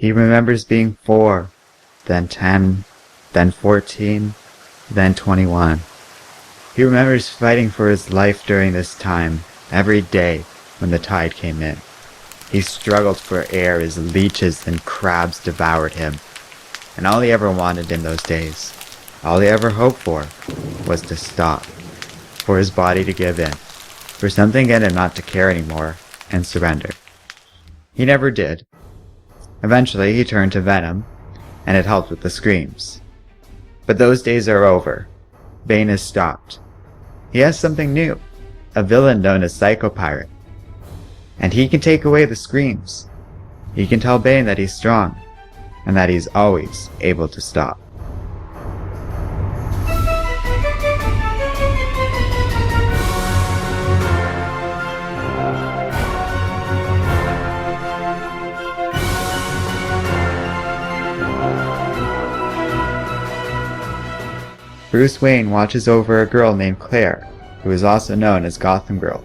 He remembers being 4, then 10, then 14, then 21. He remembers fighting for his life during this time, every day when the tide came in. He struggled for air as leeches and crabs devoured him. And all he ever wanted in those days, all he ever hoped for, was to stop. For his body to give in. For something in him not to care anymore, and surrender. He never did. Eventually he turned to venom, and it helped with the screams. But those days are over. Bane has stopped. He has something new, a villain known as Psycho Pirate. And he can take away the screams. He can tell Bane that he's strong, and that he's always able to stop. Bruce Wayne watches over a girl named Claire, who is also known as Gotham Girl.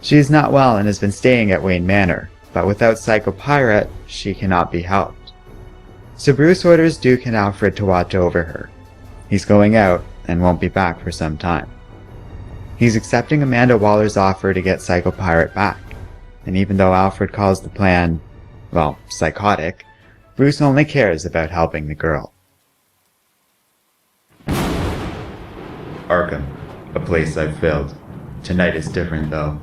She is not well and has been staying at Wayne Manor, but without Psycho Pirate, she cannot be helped. So Bruce orders Duke and Alfred to watch over her. He's going out and won't be back for some time. He's accepting Amanda Waller's offer to get Psycho Pirate back, and even though Alfred calls the plan, well, psychotic, Bruce only cares about helping the girl. Arkham, a place I've filled. Tonight is different though.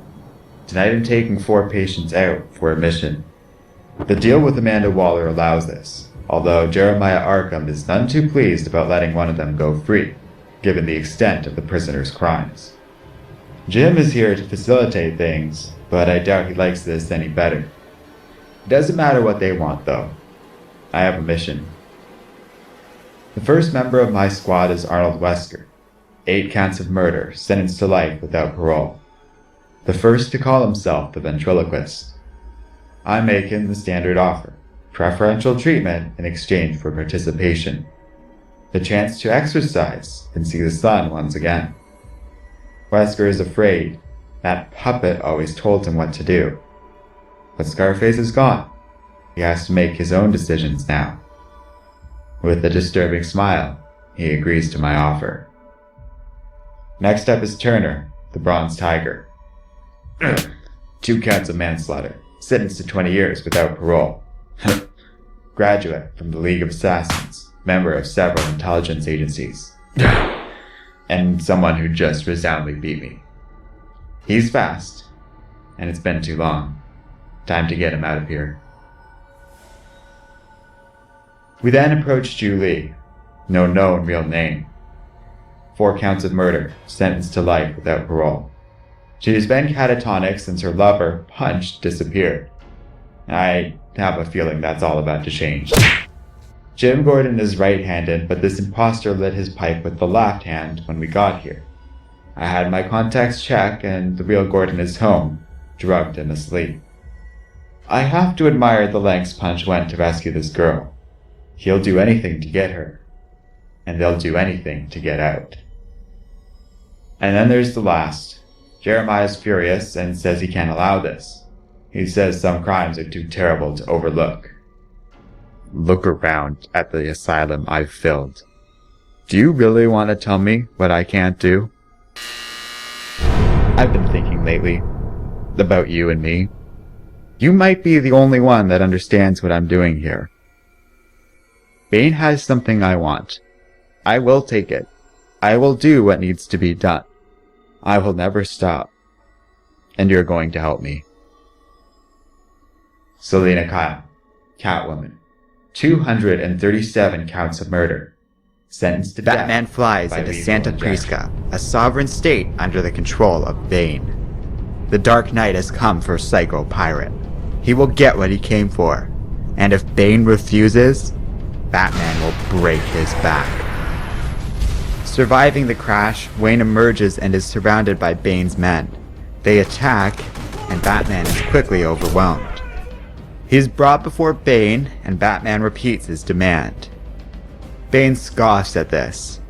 Tonight I'm taking 4 patients out for a mission. The deal with Amanda Waller allows this, although Jeremiah Arkham is none too pleased about letting one of them go free, given the extent of the prisoner's crimes. Jim is here to facilitate things, but I doubt he likes this any better. It doesn't matter what they want though. I have a mission. The first member of my squad is Arnold Wesker. 8 counts of murder, sentenced to life without parole. The first to call himself the ventriloquist. I make him the standard offer, preferential treatment in exchange for participation. The chance to exercise and see the sun once again. Wesker is afraid. That puppet always told him what to do. But Scarface is gone. He has to make his own decisions now. With a disturbing smile, he agrees to my offer. Next up is Turner, the Bronze Tiger. 2 counts of manslaughter, sentenced to 20 years without parole. Graduate from the League of Assassins, member of several intelligence agencies. And someone who just resoundingly beat me. He's fast, and it's been too long. Time to get him out of here. We then approach Julie, no known real name. 4 counts of murder, sentenced to life without parole. She has been catatonic since her lover, Punch, disappeared. I have a feeling that's all about to change. Jim Gordon is right-handed, but this imposter lit his pipe with the left hand when we got here. I had my contacts checked, and the real Gordon is home, drugged and asleep. I have to admire the lengths Punch went to rescue this girl. He'll do anything to get her, and they'll do anything to get out. And then there's the last. Jeremiah's furious and says he can't allow this. He says some crimes are too terrible to overlook. Look around at the asylum I've filled. Do you really want to tell me what I can't do? I've been thinking lately about you and me. You might be the only one that understands what I'm doing here. Bane has something I want. I will take it. I will do what needs to be done. I will never stop. And you're going to help me. Selena Kyle, Catwoman. 237 counts of murder. Sentenced to death. Batman flies into Santa Prisca, a sovereign state under the control of Bane. The Dark Knight has come for Psycho Pirate. He will get what he came for. And if Bane refuses, Batman will break his back. Surviving the crash, Wayne emerges and is surrounded by Bane's men. They attack, and Batman is quickly overwhelmed. He is brought before Bane, and Batman repeats his demand. Bane scoffs at this.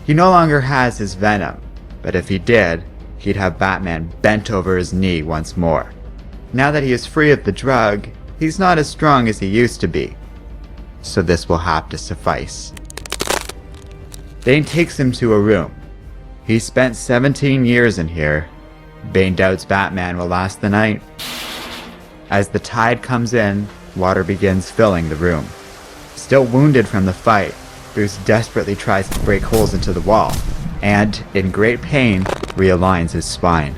He no longer has his venom, but if he did, he'd have Batman bent over his knee once more. Now that he is free of the drug, he's not as strong as he used to be. So this will have to suffice. Bane takes him to a room. He spent 17 years in here. Bane doubts Batman will last the night. As the tide comes in, water begins filling the room. Still wounded from the fight, Bruce desperately tries to break holes into the wall, and, in great pain, realigns his spine.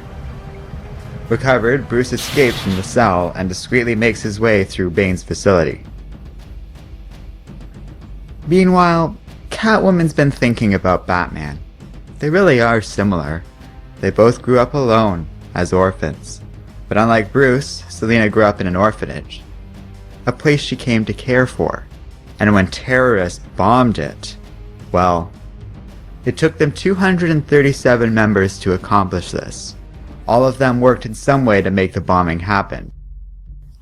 Recovered, Bruce escapes from the cell and discreetly makes his way through Bane's facility. Meanwhile, Catwoman's been thinking about Batman. They really are similar. They both grew up alone, as orphans. But unlike Bruce, Selina grew up in an orphanage. A place she came to care for. And when terrorists bombed it, well, it took them 237 members to accomplish this. All of them worked in some way to make the bombing happen.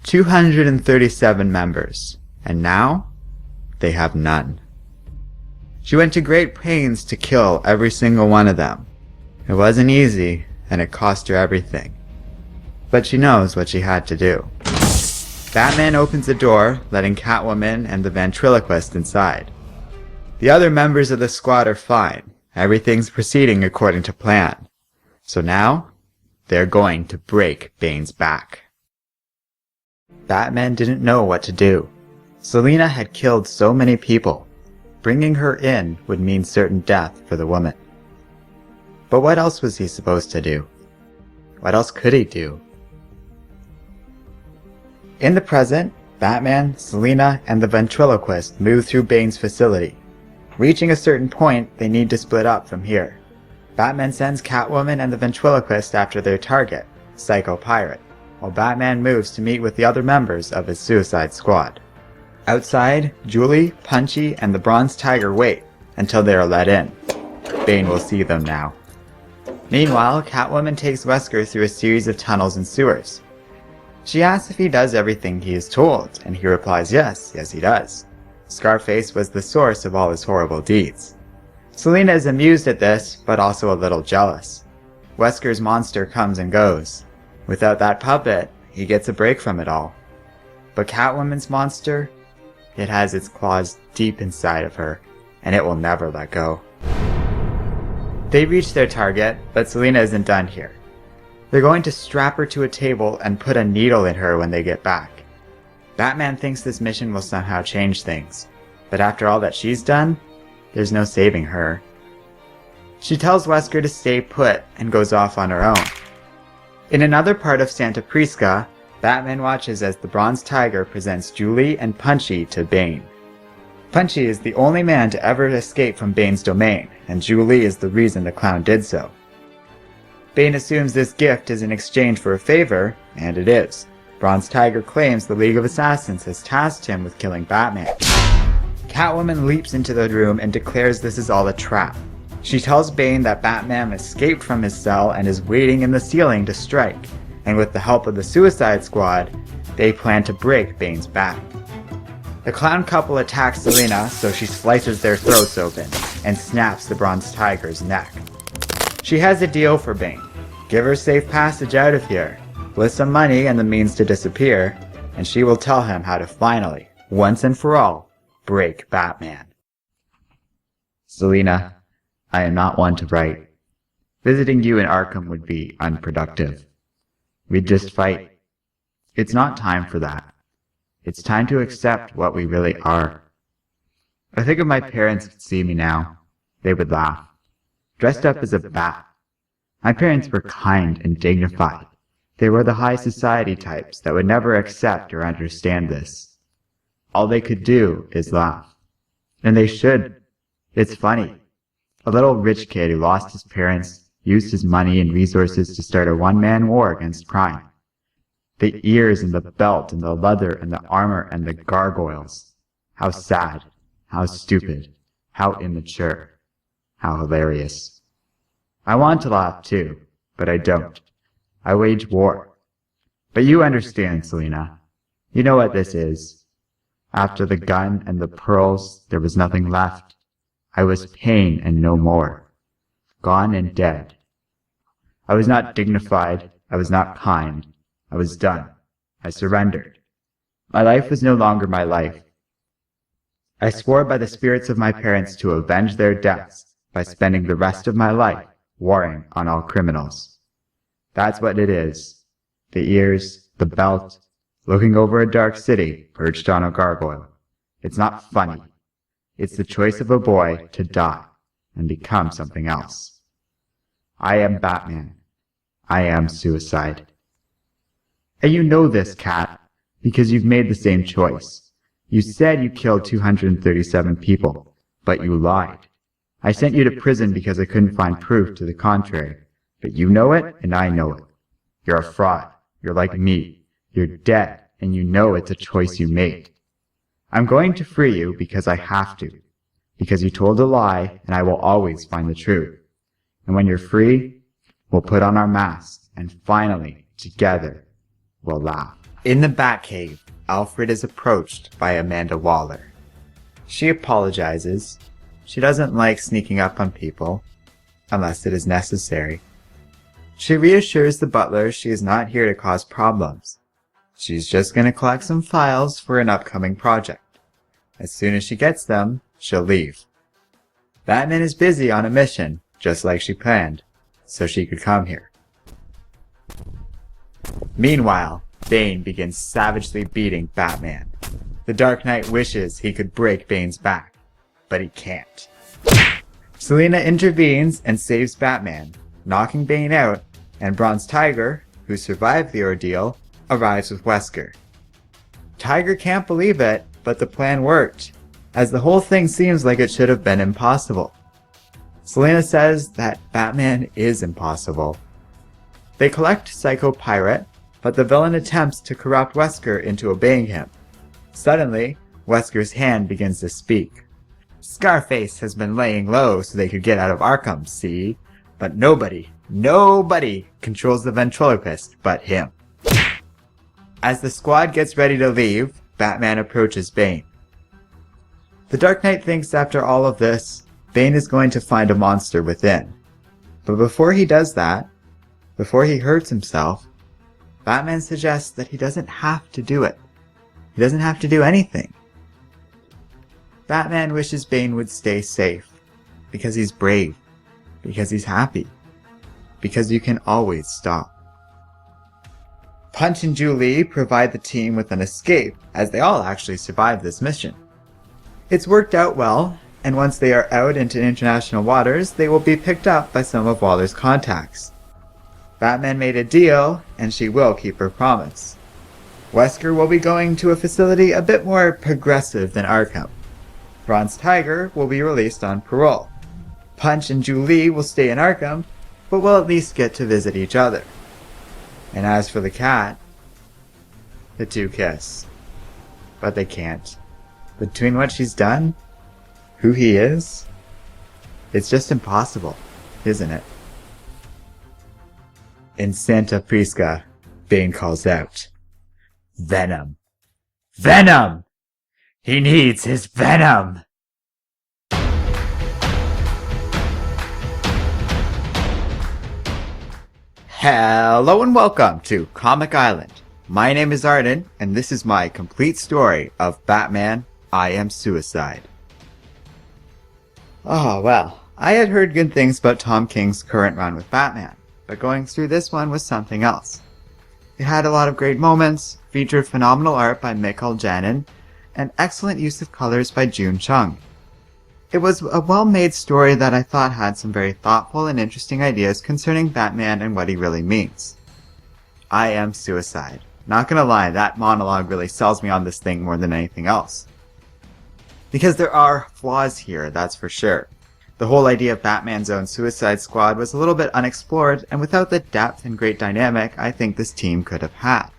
237 members. And now, they have none. She went to great pains to kill every single one of them. It wasn't easy, and it cost her everything. But she knows what she had to do. Batman opens the door, letting Catwoman and the ventriloquist inside. The other members of the squad are fine. Everything's proceeding according to plan. So now, they're going to break Bane's back. Batman didn't know what to do. Selina had killed so many people. Bringing her in would mean certain death for the woman. But what else was he supposed to do? What else could he do? In the present, Batman, Selina, and the ventriloquist move through Bane's facility. Reaching a certain point, they need to split up from here. Batman sends Catwoman and the ventriloquist after their target, Psycho Pirate, while Batman moves to meet with the other members of his Suicide Squad. Outside, Julie, Punchy, and the Bronze Tiger wait until they are let in. Bane will see them now. Meanwhile, Catwoman takes Wesker through a series of tunnels and sewers. She asks if he does everything he is told, and he replies yes he does. Scarface was the source of all his horrible deeds. Selina is amused at this, but also a little jealous. Wesker's monster comes and goes. Without that puppet, he gets a break from it all. But Catwoman's monster, it has its claws deep inside of her, and it will never let go. They reach their target, but Selina isn't done here. They're going to strap her to a table and put a needle in her when they get back. Batman thinks this mission will somehow change things, but after all that she's done, there's no saving her. She tells Wesker to stay put and goes off on her own. In another part of Santa Prisca, Batman watches as the Bronze Tiger presents Julie and Punchy to Bane. Punchy is the only man to ever escape from Bane's domain, and Julie is the reason the clown did so. Bane assumes this gift is in exchange for a favor, and it is. Bronze Tiger claims the League of Assassins has tasked him with killing Batman. Catwoman leaps into the room and declares this is all a trap. She tells Bane that Batman escaped from his cell and is waiting in the ceiling to strike, and with the help of the Suicide Squad, they plan to break Bane's back. The clown couple attacks Selina, so she slices their throats open and snaps the Bronze Tiger's neck. She has a deal for Bane. Give her safe passage out of here, with some money and the means to disappear, and she will tell him how to finally, once and for all, break Batman. Selina, I am not one to write. Visiting you in Arkham would be unproductive. We'd just fight. It's not time for that. It's time to accept what we really are. I think if my parents could see me now, they would laugh. Dressed up as a bat. My parents were kind and dignified. They were the high society types that would never accept or understand this. All they could do is laugh. And they should. It's funny. A little rich kid who lost his parents, used his money and resources to start a one-man war against crime. The ears and the belt and the leather and the armor and the gargoyles. How sad. How stupid. How immature. How hilarious. I want to laugh too, but I don't. I wage war. But you understand, Selina. You know what this is. After the gun and the pearls, there was nothing left. I was pain and no more. Gone and dead. I was not dignified. I was not kind. I was done. I surrendered. My life was no longer my life. I swore by the spirits of my parents to avenge their deaths by spending the rest of my life warring on all criminals. That's what it is. The ears, the belt, looking over a dark city perched on a gargoyle. It's not funny. It's the choice of a boy to die and become something else. I am Batman. I am suicide. And you know this, Cat, because you've made the same choice. You said you killed 237 people, but you lied. I sent you to prison because I couldn't find proof to the contrary, but you know it and I know it. You're a fraud. You're like me. You're dead, and you know it's a choice you made. I'm going to free you because I have to, because you told a lie, and I will always find the truth. And when you're free, we'll put on our masks, and finally, together, we'll laugh. In the Batcave, Alfred is approached by Amanda Waller. She apologizes. She doesn't like sneaking up on people, unless it is necessary. She reassures the butler she is not here to cause problems. She's just going to collect some files for an upcoming project. As soon as she gets them, she'll leave. Batman is busy on a mission, just like she planned, so she could come here. Meanwhile, Bane begins savagely beating Batman. The Dark Knight wishes he could break Bane's back, but he can't. Selina intervenes and saves Batman, knocking Bane out, and Bronze Tiger, who survived the ordeal, arrives with Wesker. Tiger can't believe it, but the plan worked, as the whole thing seems like it should have been impossible. Selina says that Batman is impossible. They collect Psycho Pirate, but the villain attempts to corrupt Wesker into obeying him. Suddenly, Wesker's hand begins to speak. Scarface has been laying low so they could get out of Arkham, see? But nobody controls the ventriloquist but him. As the squad gets ready to leave, Batman approaches Bane. The Dark Knight thinks after all of this, Bane is going to find a monster within. But before he does that, before he hurts himself, Batman suggests that he doesn't have to do it. He doesn't have to do anything. Batman wishes Bane would stay safe, because he's brave, because he's happy, because you can always stop. Punch and Julie provide the team with an escape, as they all actually survived this mission. It's worked out well, and once they are out into international waters, they will be picked up by some of Waller's contacts. Batman made a deal, and she will keep her promise. Wesker will be going to a facility a bit more progressive than Arkham. Bronze Tiger will be released on parole. Punch and Julie will stay in Arkham, but will at least get to visit each other. And as for the cat, the two kiss. But they can't. Between what she's done, who he is, it's just impossible, isn't it? In Santa Prisca, Bane calls out, Venom! Venom! He needs his venom! Hello and welcome to Comic Island. My name is Arden, and this is my complete story of Batman, I Am Suicide. Oh, well, I had heard good things about Tom King's current run with Batman, but going through this one was something else. It had a lot of great moments, featured phenomenal art by Mikhail Janin, and excellent use of colors by June Chung. It was a well-made story that I thought had some very thoughtful and interesting ideas concerning Batman and what he really means. I am suicide. Not gonna lie, that monologue really sells me on this thing more than anything else. Because there are flaws here, that's for sure. The whole idea of Batman's own Suicide Squad was a little bit unexplored, and without the depth and great dynamic I think this team could have had.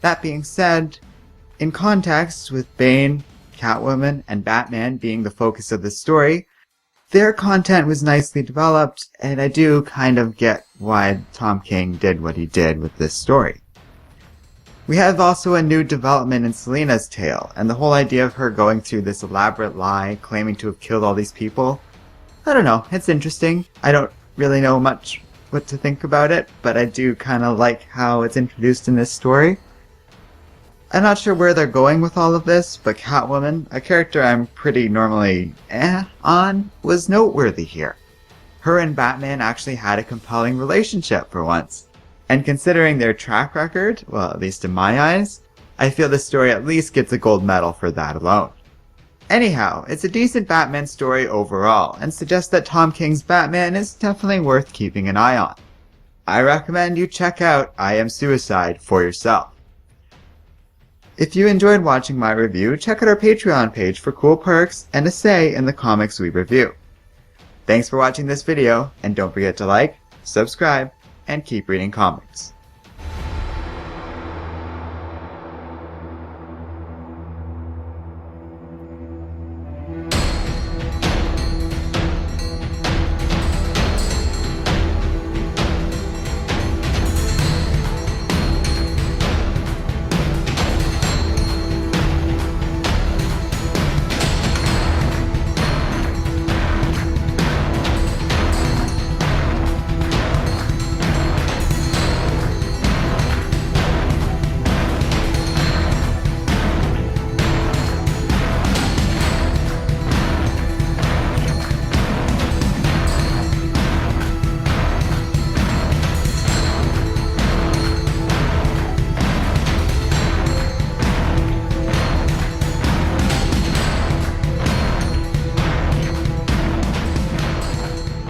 That being said, in context with Bane, Catwoman, and Batman being the focus of the story, their content was nicely developed, and I do kind of get why Tom King did what he did with this story. We have also a new development in Selina's tale, and the whole idea of her going through this elaborate lie, claiming to have killed all these people. I don't know, it's interesting. I don't really know much what to think about it, but I do kind of like how it's introduced in this story. I'm not sure where they're going with all of this, but Catwoman, a character I'm pretty normally on, was noteworthy here. Her and Batman actually had a compelling relationship for once. And considering their track record, well, at least in my eyes, I feel the story at least gets a gold medal for that alone. Anyhow, it's a decent Batman story overall, and suggests that Tom King's Batman is definitely worth keeping an eye on. I recommend you check out I Am Suicide for yourself. If you enjoyed watching my review, check out our Patreon page for cool perks and a say in the comics we review. Thanks for watching this video, and don't forget to like, subscribe, and keep reading comics.